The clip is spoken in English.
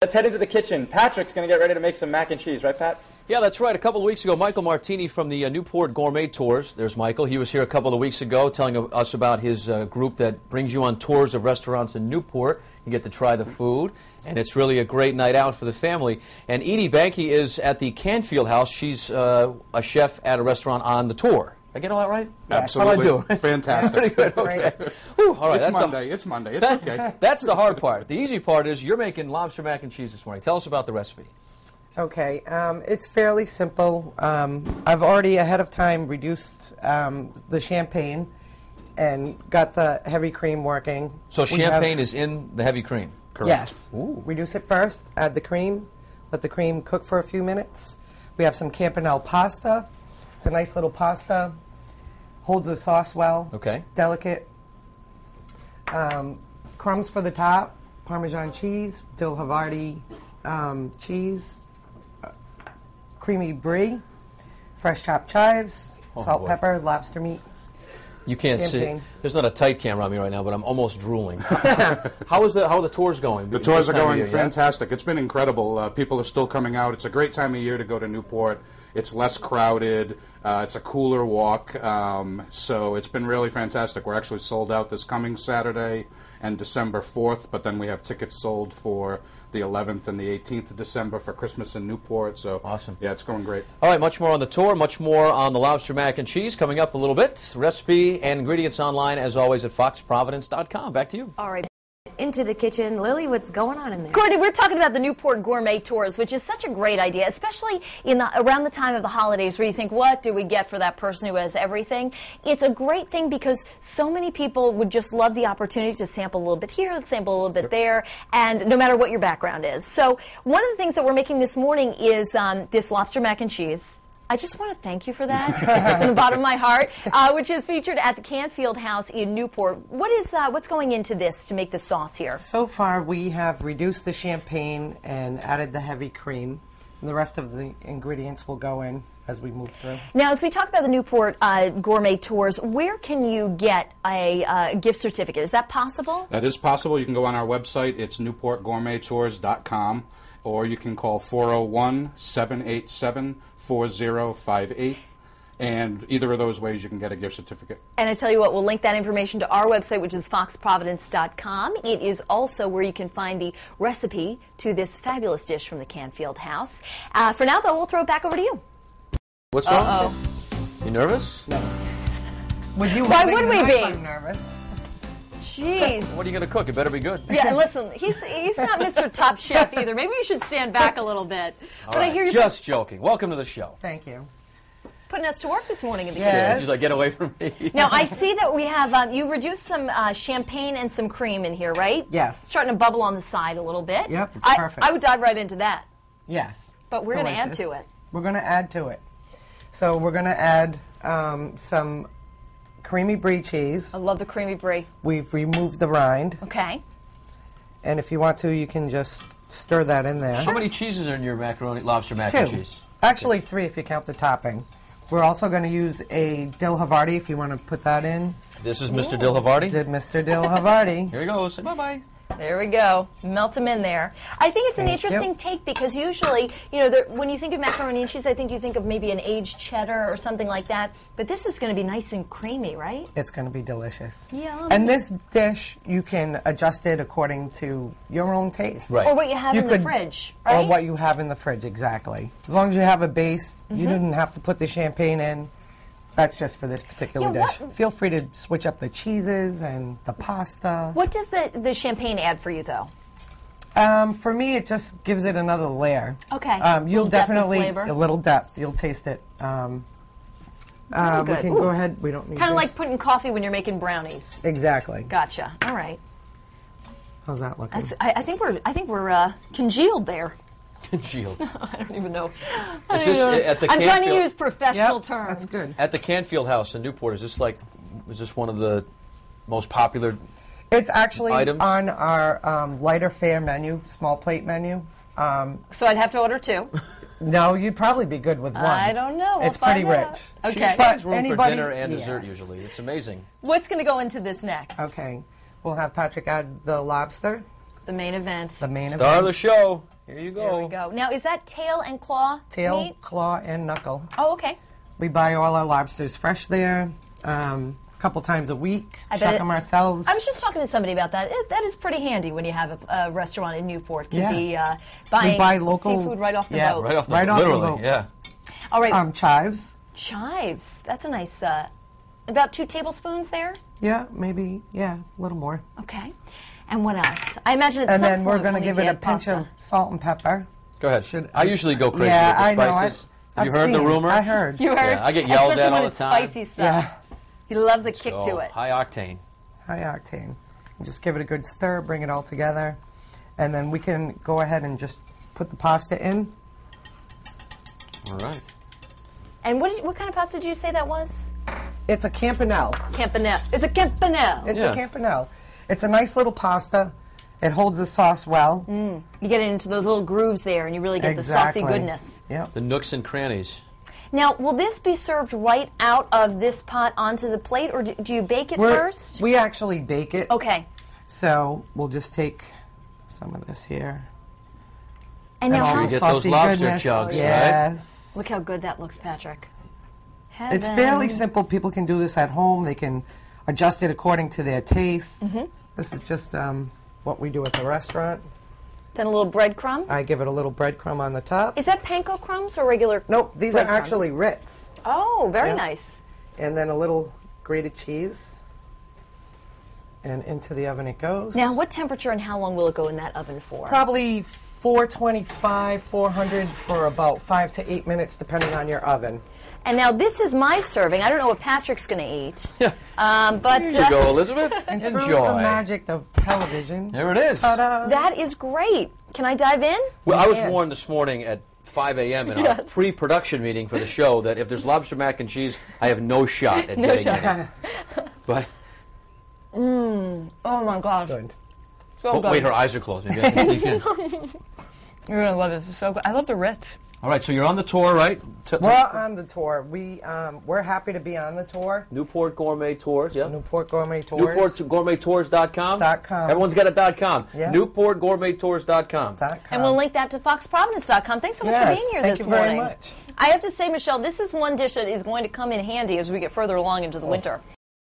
Let's head into the kitchen. Patrick's going to get ready to make some mac and cheese, right, Pat? Yeah, that's right. A couple of weeks ago, Michael Martini from the Newport Gourmet Tours. There's Michael. He was here a couple of weeks ago telling us about his group that brings you on tours of restaurants in Newport. You get to try the food, and it's really a great night out for the family. And Edie Banky is at the Canfield house. She's a chef at a restaurant on the tour. Did I get all that right? Absolutely. How'd I do? Fantastic. Pretty good. Okay. Whew, all right. It's Monday. It's okay. That's the hard part. The easy part is you're making lobster mac and cheese this morning. Tell us about the recipe. Okay, it's fairly simple. I've already ahead of time reduced the champagne and got the heavy cream working. So champagne is in the heavy cream? Correct. Yes. Ooh. Reduce it first, add the cream, let the cream cook for a few minutes. We have some Campanile pasta. It's a nice little pasta. Holds the sauce well. Okay. Delicate. Crumbs for the top, Parmesan cheese, dill Havarti cheese, creamy brie, fresh chopped chives, salt, pepper, lobster meat. You can't champagne. see. There's not a tight camera on me right now, but I'm almost drooling. How are the tours going? The tours are going fantastic. It's been incredible. People are still coming out. It's a great time of year to go to Newport. It's less crowded. It's a cooler walk. So it's been really fantastic. We're actually sold out this coming Saturday and December 4th, but then we have tickets sold for the 11th and the 18th of December for Christmas in Newport. So awesome. Yeah, it's going great. All right, much more on the tour, much more on the lobster mac and cheese coming up a little bit. Recipe and ingredients online, as always, at foxprovidence.com. Back to you. All right. Into the kitchen. Lily, what's going on in there? Courtney, we're talking about the Newport Gourmet Tours, which is such a great idea, especially around the time of the holidays where you think, what do we get for that person who has everything? It's a great thing because so many people would just love the opportunity to sample a little bit here, sample a little bit there, and no matter what your background is. So one of the things that we're making this morning is this lobster mac and cheese. I just want to thank you for that from the bottom of my heart, which is featured at the Canfield house in Newport. What's going into this to make the sauce here? So far, we have reduced the champagne and added the heavy cream. And the rest of the ingredients will go in as we move through. Now, as we talk about the Newport Gourmet Tours, where can you get a gift certificate? Is that possible? That is possible. You can go on our website. It's newportgourmettours.com, or you can call 401-787-4058, and either of those ways you can get a gift certificate. And I tell you what, we'll link that information to our website, which is foxprovidence.com. It is also where you can find the recipe to this fabulous dish from the Canfield house. For now, though, we'll throw it back over to you. What's wrong? You nervous? No. With you Why would we be? I'm nervous. Jeez. What are you going to cook? It better be good. Yeah, and listen, he's not Mr. Top Chef either. Maybe you should stand back a little bit. But I hear you just joking. Welcome to the show. Thank you. Putting us to work this morning in the kitchen. She's like, get away from me. Now, I see that we have, you reduced some champagne and some cream in here, right? Yes. It's starting to bubble on the side a little bit. Yep, it's perfect. I would dive right into that. Yes. But we're going to add to it. We're going to add to it. So we're going to add some creamy brie cheese. I love the creamy brie. We've removed the rind. Okay. And if you want to, you can just stir that in there. How many cheeses are in your lobster mac and cheese? Actually, 3 if you count the topping. We're also going to use a dill Havarti if you want to put that in. This is Mr. Dill Havarti? Mr. Dill Havarti. Here he goes. Say bye-bye. There we go. Melt them in there. I think it's an interesting take because usually, when you think of macaroni and cheese, I think you think of maybe an aged cheddar or something like that. But this is going to be nice and creamy, right? It's going to be delicious. Yum. And this dish, you can adjust it according to your own taste. Right. Or what you have in the fridge, right? Or what you have in the fridge, exactly. As long as you have a base, you didn't have to put the champagne in. That's just for this particular dish. Feel free to switch up the cheeses and the pasta. What does the champagne add for you, though? For me, it just gives it another layer. Okay. You'll definitely a little depth. You'll taste it. We can go ahead. We don't need kind of like putting coffee when you're making brownies. Exactly. Gotcha. All right. How's that looking? I think we're congealed there. Congealed. I don't even know. I'm trying to use professional terms. That's good. At the Canfield house in Newport, is this one of the most popular It's actually items? On our lighter fare menu, small plate menu. So I'd have to order 2. No, you'd probably be good with 1. I don't know. It's pretty rich. Okay. She finds room for dinner and dessert usually. It's amazing. What's going to go into this next? Okay. We'll have Patrick add the lobster. The main event. The main Star of event. the show. Here you go. There we go. Now, is that tail and claw Tail, meat? claw, and knuckle. Oh, okay. We buy all our lobsters fresh there. A couple times a week. I bet Shuck it- them ourselves. I was just talking to somebody about that. That is pretty handy when you have a restaurant in Newport to Yeah. be buying We buy local seafood right off the yeah, boat. Right off the Right off the literally, boat. yeah. All right, Chives. chives. That's a nice, about 2 tablespoons there. Yeah, maybe. Yeah, a little more. Okay. And what else? I imagine at And some then we're point going to we'll give need it to a add pinch of pasta. salt and pepper. Go ahead. Should I usually go crazy Yeah, I with the know. spices. Have I've you heard the seen. rumor? I heard. You heard? Yeah, I get yelled Especially at all when the it's time. spicy stuff. Yeah. He loves a kick to Oh, it. high octane. High octane. Just give it a good stir, bring it all together, and then we can go ahead and just put the pasta in. All right. And what kind of pasta did you say that was? It's a campanelle. Campanelle. It's a campanelle. It's Yeah. a campanelle. It's a nice little pasta. It holds the sauce well. You get it into those little grooves there, and you really get Exactly. the saucy goodness. Yep. The nooks and crannies. Now, will this be served right out of this pot onto the plate, or do you bake it first? We actually bake it. Okay. So we'll just take some of this here. And now, all how, the you get those saucy lobster goodness. chugs, right? Yes. look how good that looks, Patrick. It's Heaven. fairly simple. People can do this at home. They can adjust it according to their taste. Mm-hmm. This is just what we do at the restaurant. Then a little breadcrumb. I give it a little breadcrumb on the top. Is that panko crumbs or regular? Nope, these are breadcrumbs? actually Ritz. Oh, very Yeah. nice. And then a little grated cheese. And into the oven it goes. Now, what temperature and how long will it go in that oven for? Probably 425, 400 for about 5 to 8 minutes, depending on your oven. And now this is my serving. I don't know what Patrick's going to eat. Yeah. But Here you go, Elizabeth. And through Enjoy. the magic of television. There it is. Ta-da! that is great. Can I dive in? Well, I was Yeah. warned this morning at 5 a.m. in our Yes. pre-production meeting for the show that if there's lobster mac and cheese, I have no shot at getting it. But Oh my gosh. Good. So oh, good. wait, her eyes are closed. Maybe I can sneak in. You're going to love this. It's so good. I love the Ritz. All right, so you're on the tour, right? We're on the tour. We're happy to be on the tour. Newport Gourmet Tours, yeah. Newport Gourmet Tours. NewportGourmetTours.com. .com. Everyone's got a .com. Yeah. NewportGourmetTours.com. .com. And we'll link that to FoxProvidence.com. Thanks so much for Yes, being here thank this you very morning. much. I have to say, Michelle, this is one dish that is going to come in handy as we get further along into the winter.